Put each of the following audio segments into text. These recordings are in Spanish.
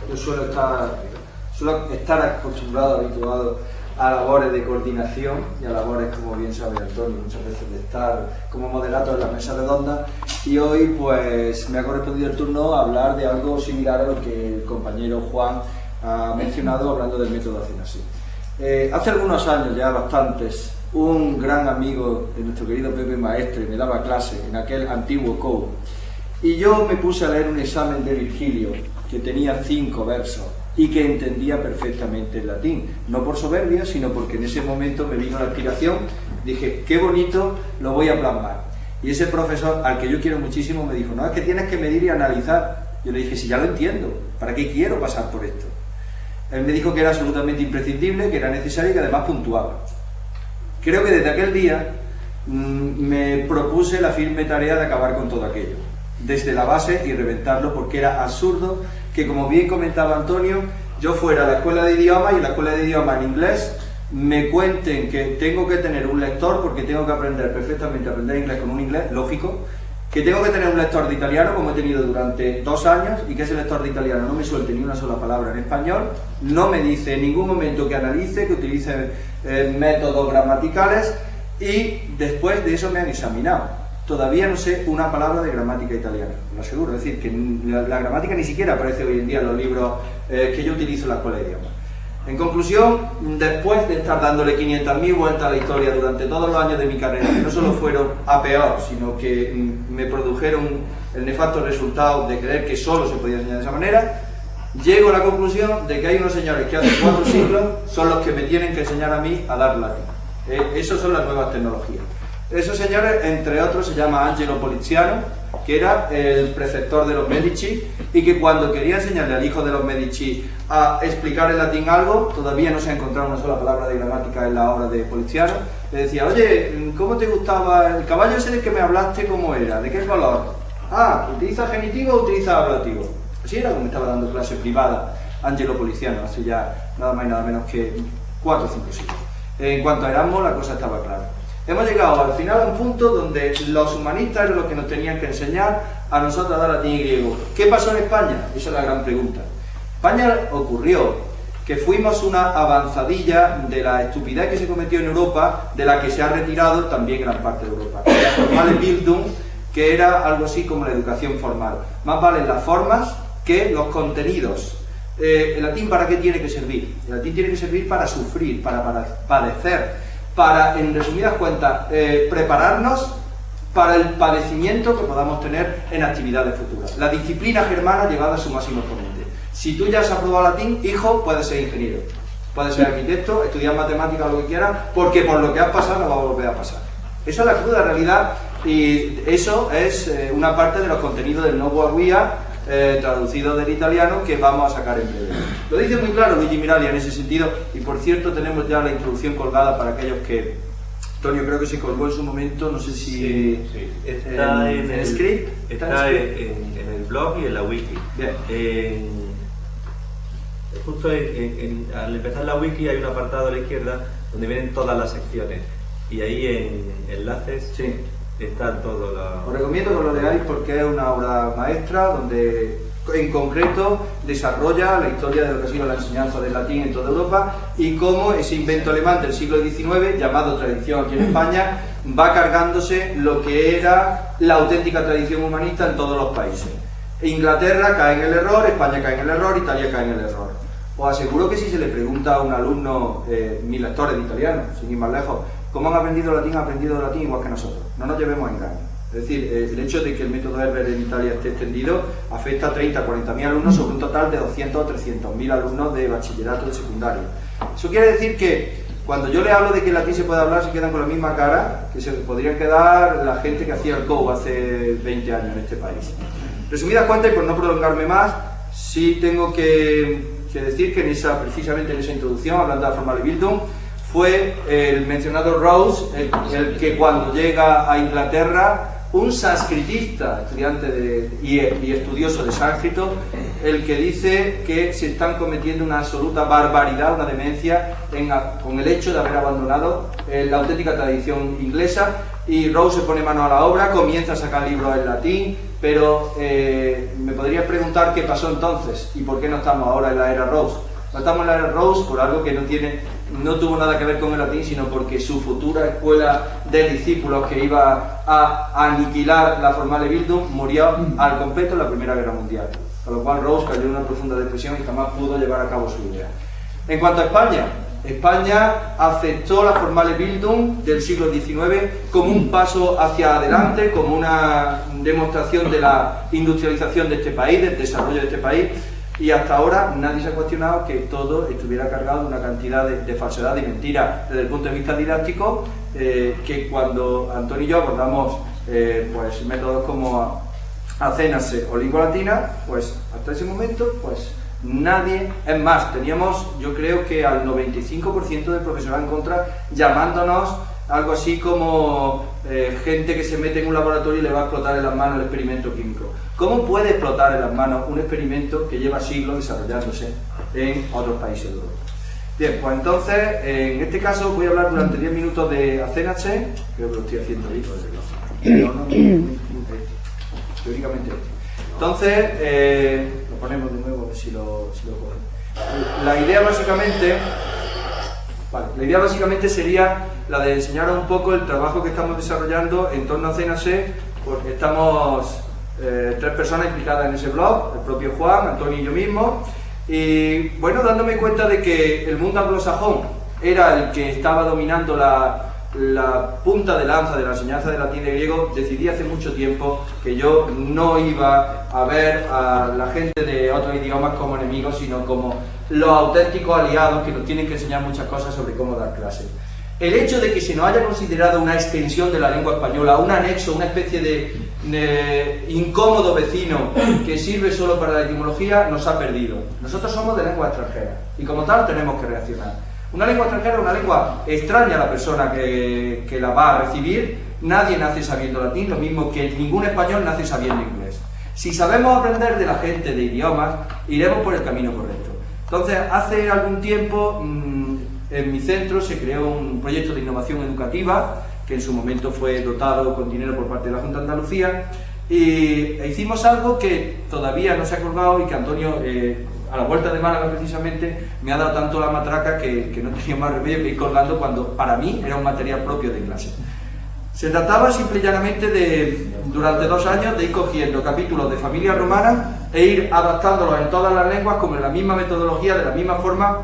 Yo suelo estar acostumbrado, habituado a labores de coordinación y a labores, como bien sabe Antonio, muchas veces de estar como moderato en la mesa redonda, y hoy pues me ha correspondido el turno a hablar de algo similar a lo que el compañero Juan ha mencionado hablando del método Acenasí. Hace algunos años, ya bastantes, un gran amigo de nuestro querido Pepe Maestre me daba clase en aquel antiguo COU, y yo me puse a leer un examen de Virgilio que tenía 5 versos y que entendía perfectamente el latín, no por soberbia, sino porque en ese momento me vino la inspiración, dije, qué bonito, lo voy a plasmar. Y ese profesor, al que yo quiero muchísimo, me dijo, no, es que tienes que medir y analizar. Yo le dije, si ya lo entiendo, ¿para qué quiero pasar por esto? Él me dijo que era absolutamente imprescindible, que era necesario y que además puntuaba. Creo que desde aquel día me propuse la firme tarea de acabar con todo aquello, desde la base, y reventarlo, porque era absurdo que, como bien comentaba Antonio, yo fuera a la escuela de idiomas y en la escuela de idiomas en inglés me cuenten que tengo que tener un lector, porque tengo que aprender perfectamente a aprender inglés con un inglés lógico, que tengo que tener un lector de italiano, como he tenido durante 2 años, y que ese lector de italiano no me suelte ni una sola palabra en español, no me dice en ningún momento que analice, que utilice métodos gramaticales, y después de eso me han examinado. Todavía no sé una palabra de gramática italiana, lo aseguro. Es decir, que la gramática ni siquiera aparece hoy en día en los libros que yo utilizo en la escuela de idiomas. En conclusión, después de estar dándole 500.000 vueltas a la historia durante todos los años de mi carrera, que no solo fueron a peor, sino que me produjeron el nefasto resultado de creer que solo se podía enseñar de esa manera, llego a la conclusión de que hay unos señores que hace 4 siglos son los que me tienen que enseñar a mí a dar latín. Esas son las nuevas tecnologías. Esos señores, entre otros, se llama Angelo Poliziano, que era el preceptor de los Medici, y que cuando quería enseñarle al hijo de los Medici a explicar en latín algo, todavía no se ha encontrado una sola palabra de gramática en la obra de Poliziano, le decía, oye, ¿cómo te gustaba el caballo ese del que me hablaste? ¿Cómo era? ¿De qué color? Ah, ¿utiliza genitivo o utiliza ablativo? Así era como estaba dando clase privada Angelo Poliziano, hace ya nada más y nada menos que 4 o 5 siglos. En cuanto a Erasmo, la cosa estaba clara. Hemos llegado al final a un punto donde los humanistas eran los que nos tenían que enseñar a nosotros a dar latín y griego. ¿Qué pasó en España? Esa es la gran pregunta. España ocurrió que fuimos una avanzadilla de la estupidez que se cometió en Europa, de la que se ha retirado también gran parte de Europa. La formale Bildung, que era algo así como la educación formal. Más valen las formas que los contenidos. ¿El latín para qué tiene que servir? El latín tiene que servir para sufrir, para padecer, para, en resumidas cuentas, prepararnos para el padecimiento que podamos tener en actividades futuras. La disciplina germana llevada a su máximo exponente. Si tú ya has aprobado latín, hijo, puedes ser ingeniero, puedes ser arquitecto, estudiar matemáticas o lo que quieras, porque por lo que has pasado no va a volver a pasar. Esa es la cruda realidad, y eso es una parte de los contenidos del Nuovo Guía, traducido del italiano, que vamos a sacar en breve. Lo dice muy claro Luigi Miralles en ese sentido, y por cierto tenemos ya la introducción colgada para aquellos que Antonio creo que se colgó en su momento, no sé si sí. Está en el script, está en el blog y en la wiki. Bien. Justo al empezar la wiki hay un apartado a la izquierda donde vienen todas las secciones, y ahí en enlaces Sí. están todos los... Os recomiendo que lo leáis porque es una obra maestra donde en concreto desarrolla la historia de lo que ha sido la enseñanza del latín en toda Europa y cómo ese invento alemán del siglo XIX, llamado tradición aquí en España, va cargándose lo que era la auténtica tradición humanista en todos los países. Inglaterra cae en el error, España cae en el error, Italia cae en el error. Os aseguro que si se le pregunta a un alumno, mis lectores de italiano, sin ir más lejos, ¿cómo han aprendido latín igual que nosotros? No nos llevemos a engaño. Es decir, el hecho de que el método Herbert en Italia esté extendido afecta a 30 o 40.000 alumnos sobre un total de 200 o 300.000 alumnos de bachillerato de secundario. Eso quiere decir que cuando yo le hablo de que el latín se puede hablar, se quedan con la misma cara que se podrían quedar la gente que hacía el COU hace 20 años en este país. Resumidas cuentas, y por no prolongarme más, sí tengo que decir que precisamente en esa introducción, hablando de la formale Bildung, fue el mencionado Rose el que cuando llega a Inglaterra, un sánscritista, estudiante y estudioso de sánscrito, el que dice que se están cometiendo una absoluta barbaridad, una demencia, con el hecho de haber abandonado la auténtica tradición inglesa, y Rose se pone mano a la obra, comienza a sacar libros en latín, pero me podrías preguntar qué pasó entonces y por qué no estamos ahora en la era Rose. No estamos en la era Rose por algo que no tuvo nada que ver con el latín, sino porque su futura escuela de discípulos que iba a aniquilar la Formale Bildung murió al completo en la Primera Guerra Mundial, con lo cual Rose cayó en una profunda depresión y jamás pudo llevar a cabo su idea. En cuanto a España, España aceptó la Formale Bildung del siglo XIX como un paso hacia adelante, como una demostración de la industrialización de este país, del desarrollo de este país, y hasta ahora nadie se ha cuestionado que todo estuviera cargado de una cantidad de falsedad y mentira desde el punto de vista didáctico, que cuando Antonio y yo abordamos pues métodos como Acénase o lengua latina, pues hasta ese momento pues nadie, es más, teníamos yo creo que al 95% de profesorado en contra, llamándonos algo así como gente que se mete en un laboratorio y le va a explotar en las manos el experimento químico. ¿Cómo puede explotar en las manos un experimento que lleva siglos desarrollándose en otros países de Europa? Bien, pues entonces, en este caso voy a hablar durante 10 minutos de Acénase, creo que lo estoy haciendo bien, teóricamente. Entonces, lo ponemos de nuevo a ver si lo coge. La idea básicamente sería la de enseñaros un poco el trabajo que estamos desarrollando en torno a Acénase, porque estamos 3 personas implicadas en ese blog, el propio Juan, Antonio y yo mismo, y bueno, dándome cuenta de que el mundo anglosajón era el que estaba dominando la punta de lanza de la enseñanza de latín y de griego, decidí hace mucho tiempo que yo no iba a ver a la gente de otros idiomas como enemigos, sino como los auténticos aliados que nos tienen que enseñar muchas cosas sobre cómo dar clases. El hecho de que se nos haya considerado una extensión de la lengua española, un anexo, una especie de incómodo vecino que sirve solo para la etimología, nos ha perdido. Nosotros somos de lengua extranjera y como tal tenemos que reaccionar. Una lengua extranjera es una lengua extraña a la persona que la va a recibir. Nadie nace sabiendo latín, lo mismo que ningún español nace sabiendo inglés. Si sabemos aprender de la gente de idiomas, iremos por el camino correcto. Entonces, hace algún tiempo, en mi centro se creó un proyecto de innovación educativa, que en su momento fue dotado con dinero por parte de la Junta de Andalucía, y hicimos algo que todavía no se ha colgado y que Antonio, a la vuelta de Málaga precisamente, me ha dado tanto la matraca que no tenía más remedio que ir colgando cuando para mí era un material propio de clase. Se trataba simple y llanamente de, durante 2 años, de ir cogiendo capítulos de familia romana e ir adaptándolos en todas las lenguas con la misma metodología, de la misma forma,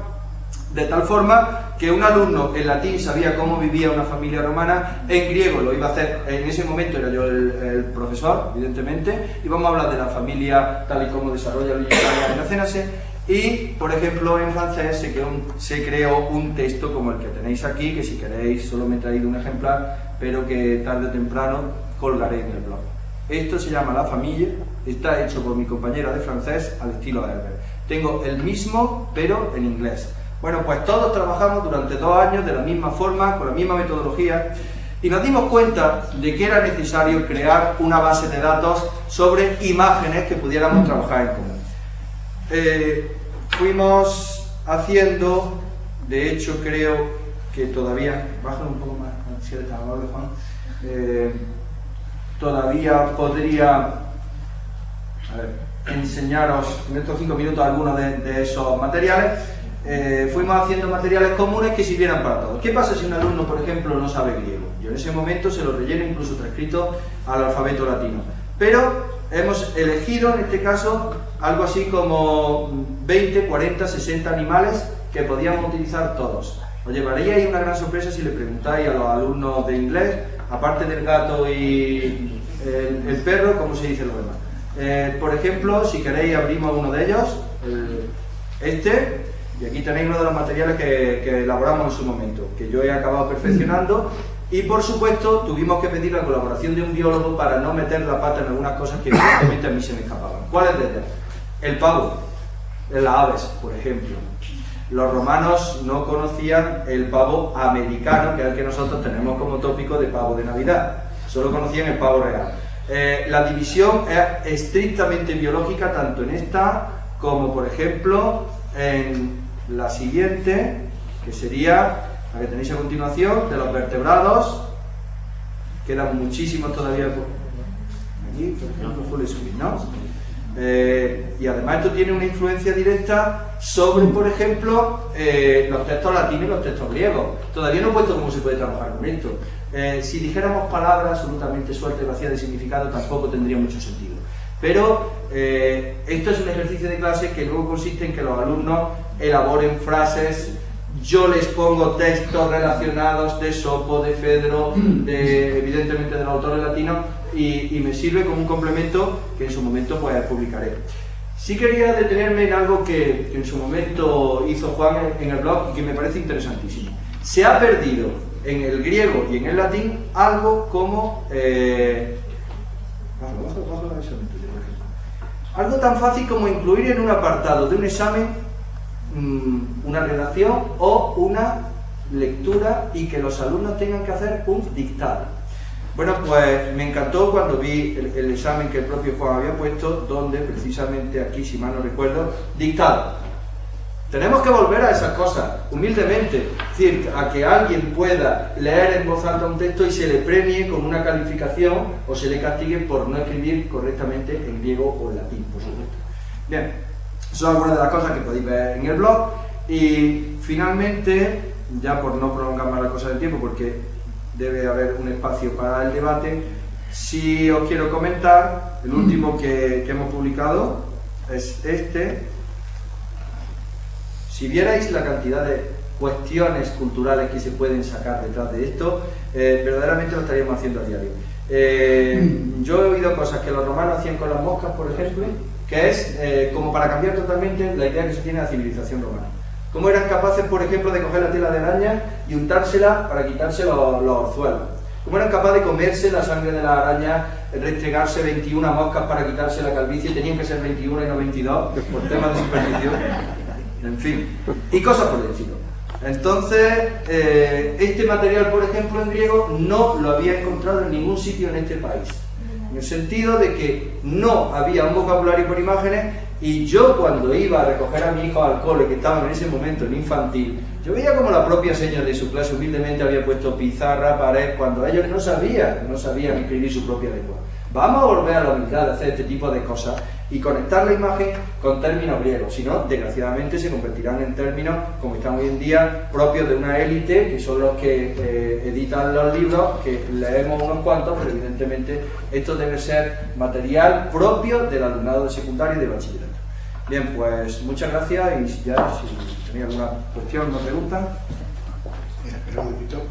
de tal forma que un alumno en latín sabía cómo vivía una familia romana, en griego lo iba a hacer, en ese momento era yo el profesor, evidentemente, y vamos a hablar de la familia tal y como desarrolla la Acénase, y por ejemplo en francés se creó un texto como el que tenéis aquí, que si queréis solo me he traído un ejemplar, pero que tarde o temprano colgaré en el blog. Esto se llama La Famille, está hecho por mi compañera de francés al estilo Herbert. Tengo el mismo, pero en inglés. Bueno, pues todos trabajamos durante 2 años de la misma forma, con la misma metodología, y nos dimos cuenta de que era necesario crear una base de datos sobre imágenes que pudiéramos trabajar en común. Fuimos haciendo, de hecho creo que todavía, bájalo un poco más, si eres tan amable, Juan, todavía podría enseñaros en estos 5 minutos algunos de esos materiales. Fuimos haciendo materiales comunes que sirvieran para todos. ¿Qué pasa si un alumno, por ejemplo, no sabe griego? Yo en ese momento se lo relleno incluso transcrito al alfabeto latino. Pero hemos elegido, en este caso, algo así como 20, 40, 60 animales que podíamos utilizar todos. Os llevaríais una gran sorpresa si le preguntáis a los alumnos de inglés, aparte del gato y el perro, ¿cómo se dice lo demás? Por ejemplo, si queréis abrimos uno de ellos, y aquí tenéis uno de los materiales que elaboramos en su momento, que yo he acabado perfeccionando, y por supuesto tuvimos que pedir la colaboración de un biólogo para no meter la pata en algunas cosas que evidentemente a mí se me escapaban. ¿Cuáles de ellas? El pavo, las aves, por ejemplo. Los romanos no conocían el pavo americano, que es el que nosotros tenemos como tópico de pavo de Navidad, solo conocían el pavo real. La división es estrictamente biológica, tanto en esta como, por ejemplo, en la siguiente, que sería la que tenéis a continuación, de los vertebrados, quedan muchísimos todavía por aquí, por ejemplo, Full Screen, ¿no? Y además esto tiene una influencia directa sobre, por ejemplo, los textos latinos y los textos griegos. Todavía no he puesto cómo se puede trabajar con esto. Si dijéramos palabras absolutamente sueltas y vacías de significado, tampoco tendría mucho sentido. Pero esto es un ejercicio de clase que luego consiste en que los alumnos elaboren frases. Yo les pongo textos relacionados de Esopo, de Fedro, evidentemente de los autores latinos, y me sirve como un complemento que en su momento pues publicaré. Sí quería detenerme en algo que en su momento hizo Juan en el blog y que me parece interesantísimo. Se ha perdido en el griego y en el latín algo como... algo tan fácil como incluir en un apartado de un examen una redacción o una lectura y que los alumnos tengan que hacer un dictado. Bueno, pues me encantó cuando vi el examen que el propio Juan había puesto, donde precisamente aquí, si mal no recuerdo, dictado. Tenemos que volver a esas cosas, humildemente, es decir, a que alguien pueda leer en voz alta un texto y se le premie con una calificación o se le castigue por no escribir correctamente en griego o en latín, por supuesto. Bien, son algunas de las cosas que podéis ver en el blog. Y finalmente, ya por no prolongar más la cosa del tiempo, porque debe haber un espacio para el debate, sí os quiero comentar, el último que hemos publicado es este. Si vierais la cantidad de cuestiones culturales que se pueden sacar detrás de esto, verdaderamente lo estaríamos haciendo a diario. Yo he oído cosas que los romanos hacían con las moscas, por ejemplo, que es como para cambiar totalmente la idea que se tiene de la civilización romana. Cómo eran capaces, por ejemplo, de coger la tela de araña y untársela para quitarse los orzuelos. Cómo eran capaces de comerse la sangre de la araña, restregarse 21 moscas para quitarse la calvicie, tenían que ser 21 y no 22 por temas de superstición. En fin, y cosas por el estilo. Entonces, este material, por ejemplo, en griego, no lo había encontrado en ningún sitio en este país. En el sentido de que no había un vocabulario por imágenes, y yo cuando iba a recoger a mi hijo al cole, que estaba en ese momento en infantil, yo veía como la propia señora de su clase humildemente había puesto pizarra, pared, cuando ellos no sabían escribir su propia lengua. Vamos a volver a la humildad de hacer este tipo de cosas y conectar la imagen con términos griegos, si no, desgraciadamente se convertirán en términos, como están hoy en día, propios de una élite, que son los que editan los libros, que leemos unos cuantos, pero evidentemente esto debe ser material propio del alumnado de secundaria y de bachillerato. Bien, pues muchas gracias, y si tenéis alguna cuestión o pregunta. Mira, espera un momentito.